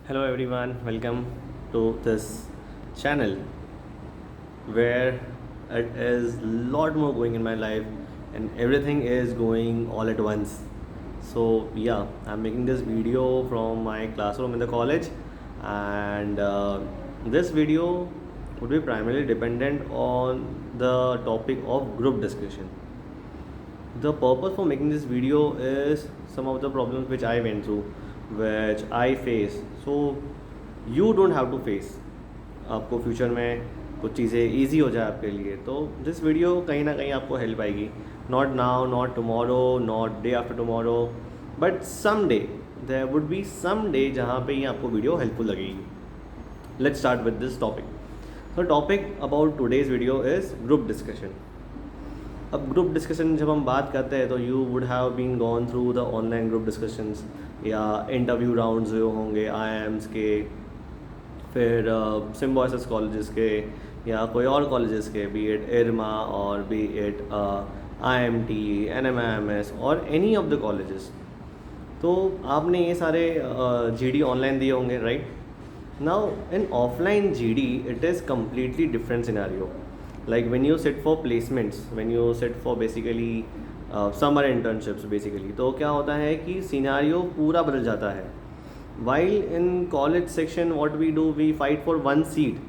Hello everyone, welcome to this channel where it is lot more going in my life and everything is going all at once. So yeah, I'm making this video from my classroom in the college, and this video would be primarily dependent on the topic of group discussion. The purpose for making this video is some of the problems which I went through, which I face. So you don't have to face. आपको future में कुछ चीज़ें easy हो जाए आपके लिए, तो this video कहीं ना कहीं आपको हेल्प आएगी. Not now, not tomorrow, not day after tomorrow, but some day there would be some day जहाँ पे ये आपको वीडियो हेल्पफुल लगेगी. Let's start with this topic. The topic about today's video is group discussion. अब group discussion जब हम बात करते हैं तो you would have been gone through the online group discussions या इंटरव्यू राउंड्स जो होंगे IIMs के, फिर सिम्बोसिस कॉलेजेस के या कोई और कॉलेजेस के, बी इट इरमा और बी इट IMT, NMIMS और एनी ऑफ द कॉलेजेस. तो आपने ये सारे GD ऑनलाइन दिए होंगे, right? Now in offline GD it is completely different scenario. Like when you sit for placements, when you sit for basically summer internships basically, तो क्या होता है कि सिनेरियो पूरा बदल जाता है. While in college section what we do, we fight for one seat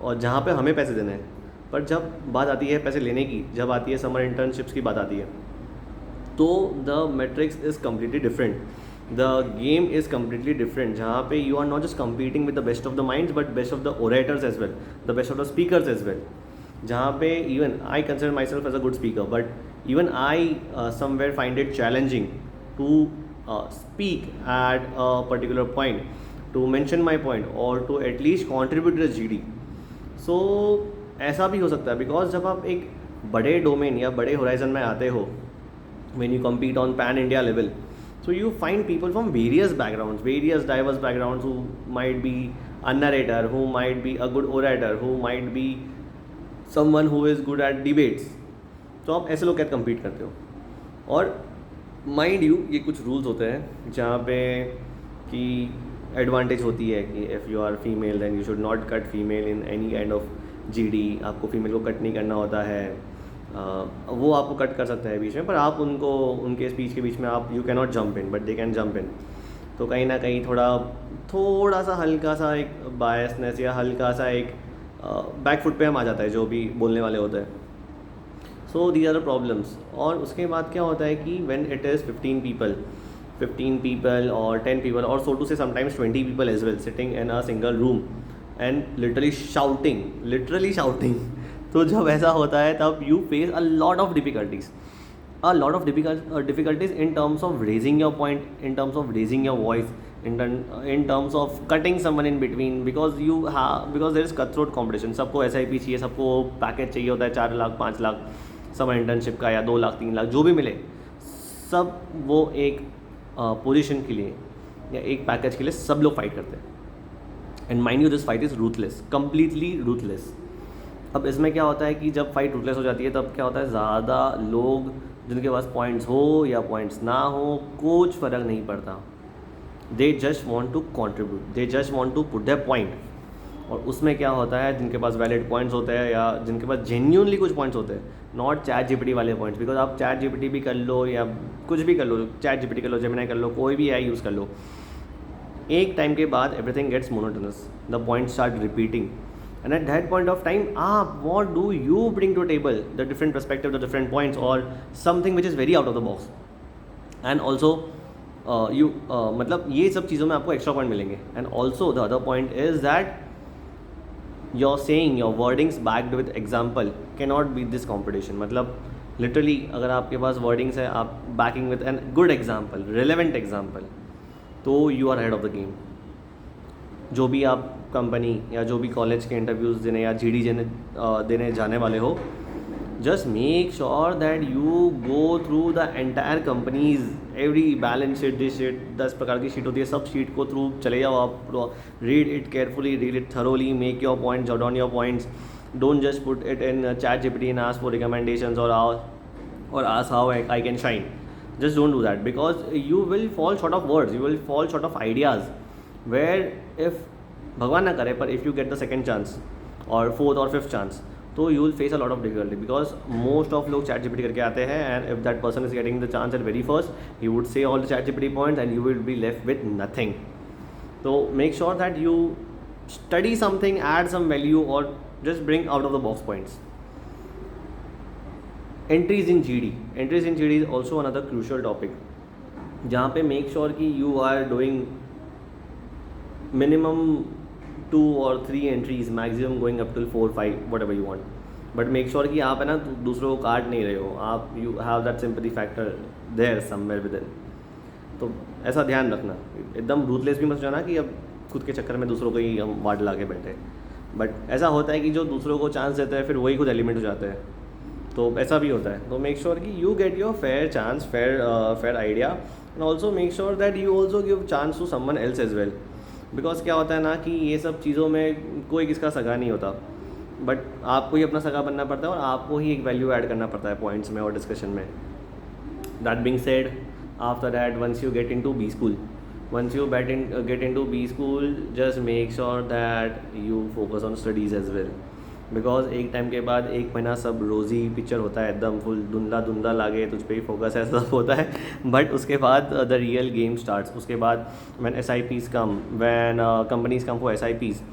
और जहाँ पे हमें पैसे देने हैं, पर जब बात आती है पैसे लेने की, जब आती है समर इंटर्नशिप्स की बात आती है, तो the matrix is completely different. The game is completely different, जहाँ पे you are not just competing with the best of the minds but best of the orators as well, the best of the speakers as well. जहाँ पे even I consider myself as a good speaker, but even I somewhere find it challenging to speak at a particular point, to mention my point or to at least contribute to the GD. So ऐसा भी हो सकता है because जब आप एक बड़े domain या बड़े होराइजन में आते हो, when you compete on pan India level, so you find people from various backgrounds, various diverse backgrounds, who might be a narrator, who might be a good orator, who might be someone who is good at debates. तो आप ऐसे लोग क्या compete करते हो. और mind you ये कुछ रूल्स होते हैं जहाँ पे कि एडवांटेज होती है कि if you are female then you should not cut female in any kind of GD. आपको फीमेल को कट नहीं करना होता है. वो आपको कट कर सकते हैं बीच में, पर आप उनको उनके स्पीच के बीच में आप you can not jump in but they can jump in. तो कहीं ना कहीं थोड़ा सा हल्का सा एक बायसनेस या हल्का सा एक बैक फुट पे हम आ जाता है जो भी बोलने वाले होते हैं. So these are the problems. और उसके बाद क्या होता है कि व्हेन इट इज़ 15 people और 10 people और so to say sometimes 20 people as well sitting in a single room and literally shouting. तो जब ऐसा होता है तब you face a lot of difficulties in terms of raising your point, in terms of raising your voice, in terms of cutting someone in between, because there is cutthroat competition. सबको SIP चाहिए, सबको package चाहिए होता है 4 lakh 5 lakh summer internship का, या 2 लाख 3 लाख जो भी मिले, सब वो एक पोजीशन के लिए या एक पैकेज के लिए सब लोग फाइट करते हैं. And mind you this fight is ruthless, completely ruthless. अब इसमें क्या होता है कि जब फाइट रूथलेस हो जाती है तब क्या होता है, ज़्यादा लोग जिनके पास पॉइंट्स हो या पॉइंट्स ना हो कुछ फ़र्क नहीं पड़ता. They just want to contribute, they just want to put their point. और उसमें क्या होता है, जिनके पास वैलिड पॉइंट्स होते हैं या जिनके पास जेन्यूनली कुछ पॉइंट्स होते हैं, नॉट ChatGPT वाले पॉइंट्स, बिकॉज आप ChatGPT भी कर लो या कुछ भी कर लो, ChatGPT कर लो, जेमिनी कर लो, कोई भी AI यूज़ कर लो, एक टाइम के बाद everything gets monotonous, the point start repeating. And at that point of time what do you bring to table, the different perspective, the different points or something which is very out of the box. And also मतलब ये सब चीज़ों में आपको extra point मिलेंगे. And also the other point is that your saying, your wordings backed with example cannot beat this competition. मतलब literally अगर आपके पास wordings है, आप backing with an good example, relevant example, तो you are ahead of the game. जो भी आप company या जो भी कॉलेज के इंटरव्यूज़ देने या GD देने जाने वाले हो, just make sure that you go through the entire companies, every balance sheet, this sheet, 10 प्रकार की शीट होती है, सब शीट को थ्रू चले जाओ आप, read it carefully, read it thoroughly, make your points, jot down your points. Don't just put it in ChatGPT and ask for recommendations or ask how I can shine. Just don't do that, because you will fall short of words, you will fall short of ideas. Where if भगवान ना करे पर if you get the second chance और fourth और fifth chance, तो you will face a lot of difficulty because most of लोग ChatGPT करके आते हैं and if that person is getting the chance at very first he would say all the ChatGPT points and you will be left with nothing. तो make sure that you study something, add some value, or just bring out of the box points. Entries in GD. Entries in GD is also another crucial topic. जहाँ पे make sure कि you are doing minimum 2 or 3 entries, maximum going up till 4 5 whatever you want. But make sure कि आप है ना दूसरों को काट नहीं रहे हो, आप you have that sympathy factor there somewhere within. तो ऐसा ध्यान रखना, एकदम रूथलेस भी मत जाना कि अब खुद के चक्कर में दूसरों को ही हम वार्ड ला के बैठे. बट ऐसा होता है कि जो दूसरों को चांस देते हैं फिर वही खुद एलिमेंट हो जाते हैं, तो ऐसा भी होता है. तो मेक श्योर कि you get your fair chance, fair idea, and also make sure that you also give chance to someone else as well. Because क्या होता है ना कि ये सब चीज़ों में कोई किसका सगा नहीं होता, बट आपको ही अपना सगा बनना पड़ता है और आपको ही एक वैल्यू ऐड करना पड़ता है पॉइंट्स में और डिस्कशन में. That being said, after that once you get into B school, once you get into B school, just make sure that you focus on studies as well. Because एक time के बाद एक महीना सब रोज़ी पिक्चर होता है, एकदम फुल धुंधला धुंधला लागे, तुझ पे ही फोकस है, सब होता है. बट उसके बाद द रियल गेम स्टार्ट्स. उसके बाद when SIPs come, when companies come for SIPs,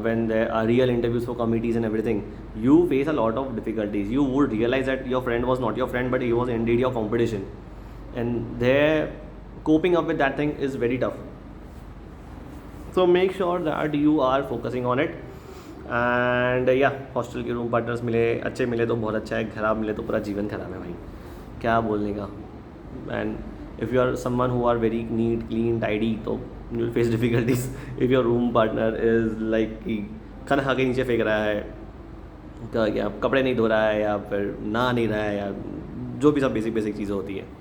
when there are real interviews for committees and everything, you face a lot of difficulties. You would realize that your friend was not your friend, but he was indeed your competition, and there coping up with that thing is very tough. So make sure that you are focusing on it. And yeah, hostel के room partners मिले, अच्छे मिले तो बहुत अच्छा है, खराब मिले तो पूरा जीवन खराब है भाई, क्या बोलने का. And if you are someone who are very neat clean tidy, तो you will face difficulties. If your room partner is like कि खाना खा के नीचे फेंक रहा है, क्या कपड़े नहीं धो रहा है, या फिर नहा नहीं रहा है, या जो भी सब बेसिक चीज़ें होती है.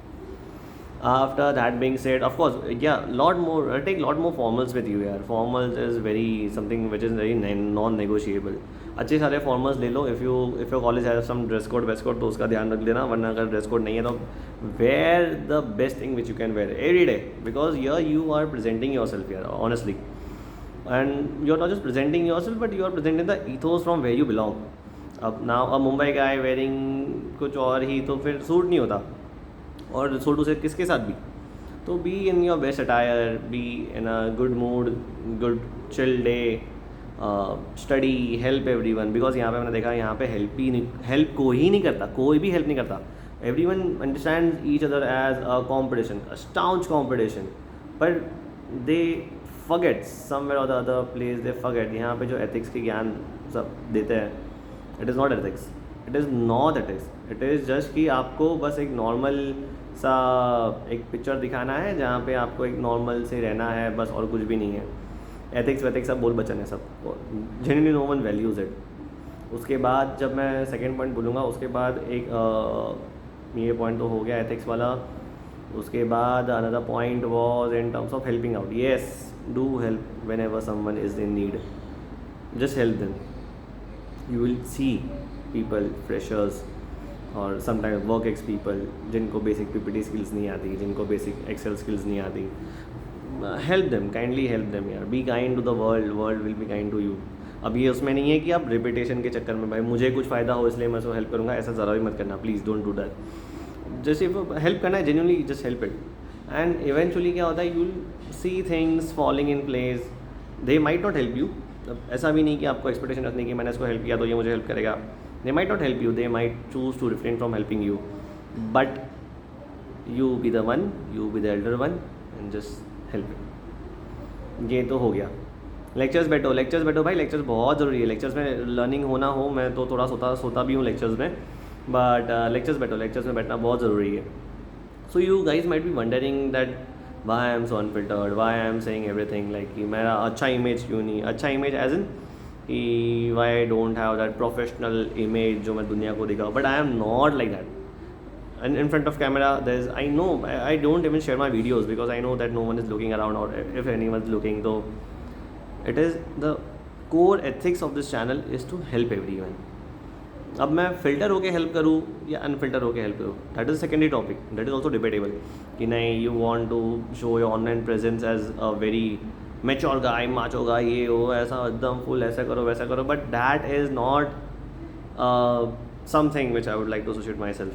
After that being said, of course, yeah, take lot more formals with you यार. Formals is very something which is very non-negotiable. अच्छे सारे formals ले लो. If your college has some dress code, तो उसका ध्यान रख लेना, वरना अगर dress code नहीं है तो wear the best thing which you can wear every day, because here you are presenting yourself here, honestly. And you're not just presenting yourself, but you are presenting the ethos from where you belong. अब now a Mumbai guy wearing कुछ और ही तो फिर suit नहीं होता, और छोटू से किसके साथ भी. तो be in your best attire, be in a good mood, good chill day, study, help everyone. Because यहाँ पे मैंने देखा, यहाँ पे हेल्प कोई ही नहीं करता, कोई भी हेल्प नहीं करता. Everyone understand each other as a competition, a staunch competition. पर they forget somewhere or the other place, they forget यहाँ पे जो एथिक्स के ज्ञान सब देते हैं. It is not ethics, it is not ethics. It is just कि आपको बस एक नॉर्मल सा एक पिक्चर दिखाना है जहाँ पे आपको एक नॉर्मल से रहना है, बस, और कुछ भी नहीं है. एथिक्स वेथिक्स सब बोल बचन है सब, genuinely no one values it. उसके बाद जब मैं सेकेंड पॉइंट बोलूँगा, उसके बाद एक ये पॉइंट तो हो गया एथिक्स वाला. उसके बाद another point was in terms of helping out. Yes, do help whenever someone is in need, just help them. You will see people, freshers or sometimes work ex people, जिनको basic PPT skills नहीं आती, जिनको basic Excel skills नहीं आती, help them, kindly help them यार. Be kind to the world, world will be kind to you. अब ये उसमें नहीं है कि आप रिपीटेशन के चक्कर में भाई मुझे कुछ फ़ायदा हो इसलिए मैं उसको हेल्प करूँगा, ऐसा ज़रा भी मत करना, please don't do that. Just if help करना है genuinely, just help it. And eventually क्या होता है, you will see things falling in place. They might not help you. ऐसा भी नहीं कि आपको एक्सपेक्टेशन रखनी कि मैंने इसको हेल्प किया तो ये मुझे हेल्प करेगा. They might not help you, they might choose to refrain from helping you, but you be the one, you be the elder one, and just help it. ये तो हो गया. लेक्चर्स बैठो भाई, लेक्चर्स बहुत ज़रूरी है. लेक्चर्स में लर्निंग होना हो, मैं तो थोड़ा सोता भी हूँ लेक्चर्स में, बट लेक्चर्स में बैठना बहुत ज़रूरी है. So you guys might be wondering that why I am so unfiltered, why I am saying everything, like कि मेरा अच्छा इमेज क्यों नहीं, अच्छा इमेज एज इन कि why I don't have that professional image जो मैं दुनिया को दिखाऊँ. But I am not like that. And in front of camera, I know I don't even share my videos because I know that no one is looking around, or if anyone's looking, though it is the core ethics of this channel is to help everyone. अब मैं filter होके help करूँ या unfilter होके help करूँ, that is secondary topic, that is also debatable. कि नहीं, you want to show your online presence as a very mature guy, macho guy, ये हो ऐसा एकदम फुल ऐसा करो वैसा करो, but that is not something which I would like to associate myself.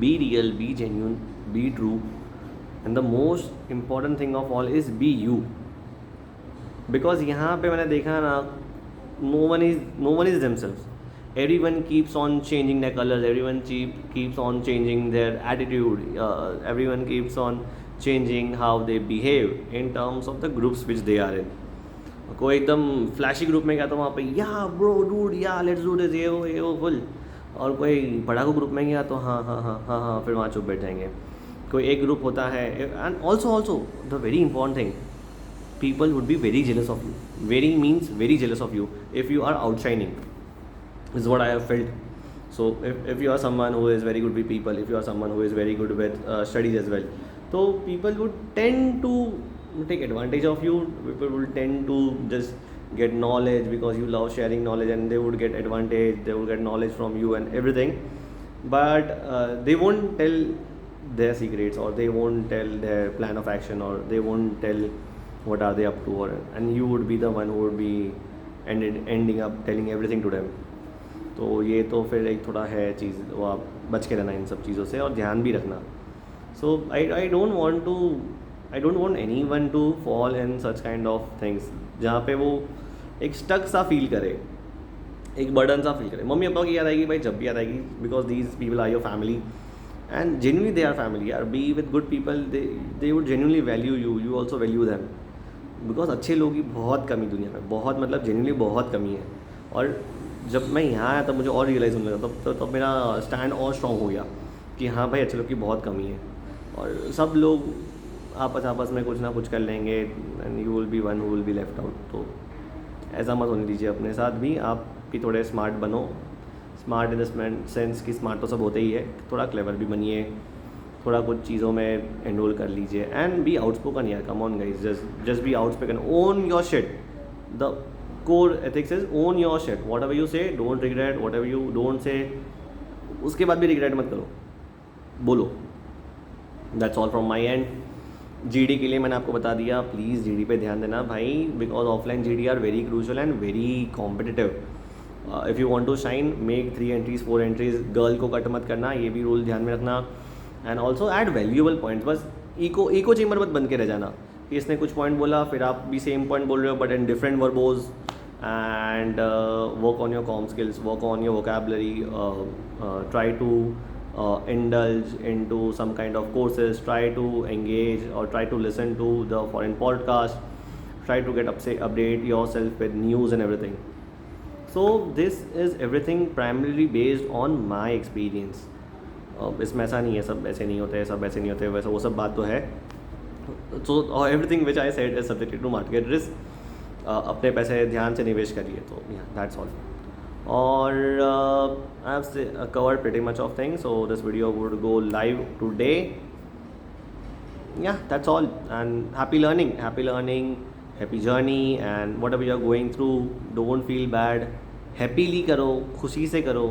Be real, be genuine, be true, and the most important thing of all is be you. Because यहाँ पे मैंने देखा ना, no one is themselves. Everyone keeps on changing their colors, everyone keeps on changing their attitude, everyone keeps on changing how they behave in terms of the groups which they are in. कोई एकदम flashy group में गया तो वहाँ पे या bro dude या let's do this, ये वो फुल. और कोई पढ़ाकू ग्रुप में गया तो हाँ हाँ हाँ हाँ हाँ फिर वहाँ चुप बैठ जाएंगे. कोई एक ग्रुप होता है. And also the very important thing, people would be very jealous of you. Very means very jealous of you if you are outshining, is what I have felt. So if you are someone who is very good with people, if you are someone who is very good with studies as well, so people would tend to take advantage of you. People will tend to just get knowledge because you love sharing knowledge, and they would get advantage, they would get knowledge from you and everything. But they won't tell their secrets, or they won't tell their plan of action, or they won't tell what are they up to, or and you would be the one who would be ending up telling everything to them. तो ये तो फिर एक थोड़ा है चीज़, वो आप बच के रहना इन सब चीज़ों से और ध्यान भी रखना. So I don't want anyone to fall in such kind of things जहाँ पे वो एक स्टक सा फील करे, एक बर्डन सा फील करे. मम्मी पापा की याद आएगी भाई, जब भी याद आएगी, because these people are your family, and genuinely they are family. यार be with good people, they would genuinely value you, you also value them. Because अच्छे लोग की बहुत कमी दुनिया में, बहुत मतलब जेन्युइनली बहुत कमी है. और जब मैं यहाँ आया तब मुझे और रियलाइज़ होने लगा, तब मेरा स्टैंड और स्ट्रॉन्ग हो गया कि हाँ भाई अच्छे लोग की बहुत कमी है. और सब लोग आपस में कुछ ना कुछ कर लेंगे, and you will B one who will be left out. तो ऐसा मत होने दीजिए अपने साथ भी. आप भी थोड़े स्मार्ट बनो. स्मार्ट इन द सेंस कि स्मार्ट तो सब होते ही है, थोड़ा क्लेवर भी बनिए, थोड़ा कुछ चीज़ों में एनरोल कर लीजिए. एंड बी आउटस्पोकन यार, come on guys, just be outspoken. Own your shit. The core ethics is own your shit. Whatever you say don't regret, whatever you don't say उसके बाद भी regret मत करो, बोलो. That's all from my end. GD के लिए मैंने आपको बता दिया, प्लीज़ जीडी पे ध्यान देना भाई, because offline GD are very crucial and very competitive. If you want to shine, make 3 entries 4 entries. Girl को कट मत करना, ये भी रूल ध्यान में रखना. And also add valuable points. बस इको चेम्बर मत बन के रह जाना कि इसने कुछ पॉइंट बोला फिर आप भी सेम पॉइंट बोल रहे हो but in different verbose. And work on your com skills, work on your vocabulary, try to indulge into some kind of courses, try to engage or try to listen to the foreign podcast, try to get update yourself with news and everything. So this is everything primarily based on my experience. इसमें ऐसा नहीं है सब ऐसे नहीं होते, सब ऐसे नहीं होते, वैसा वो सब बात तो है. So everything which I said is subject to market risk. अपने पैसे ध्यान से निवेश करिए. तो yeah, that's all. Or I have covered pretty much of things, so this video would go live today. Yeah, that's all. And happy learning, happy journey, and whatever you are going through, don't feel bad. Happily करो, खुशी से करो,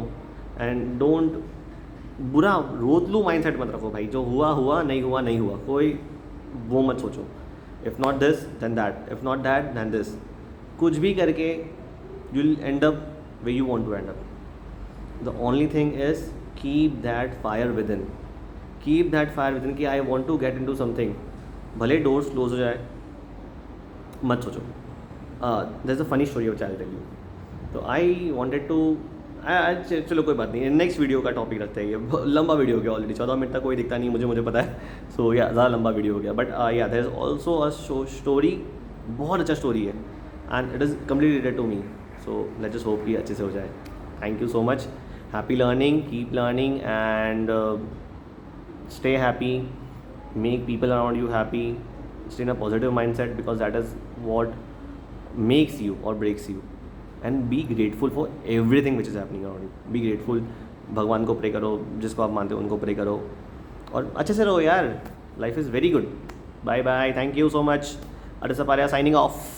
and don't बुरा रोतलू mindset मत रखो भाई. जो हुआ, नहीं हुआ, कोई वो मत सोचो. If not this, then that. If not that, then this. कुछ भी करके you'll end up where you want to end up. The only thing is keep that fire within. Keep that fire within कि I want to get into something. भले doors close हो जाए, मत सोचो. There's a funny story which I'll tell you. तो I wanted to चलो कोई बात नहीं, नेक्स्ट वीडियो का टॉपिक रखते हैं. ये लंबा वीडियो हो गया ऑलरेडी, 14 मिनट तक कोई दिखता नहीं मुझे पता है. सो या ज़्यादा लंबा वीडियो हो गया. But yeah there is also a story, बहुत अच्छा स्टोरी है, and it is completely related to me. So let's just hope कि अच्छे से हो जाए. Thank you so much. Happy learning, keep learning, and stay happy. Make people around you happy. Stay in a positive mindset, because that is what makes you और breaks you. And be grateful for everything which is happening around you. Be grateful. भगवान को pray करो, जिसको आप मानते हो उनको pray करो, और अच्छे से रहो यार. Life is very good. Bye bye. Thank you so much. अरिसपारिया साइनिंग ऑफ.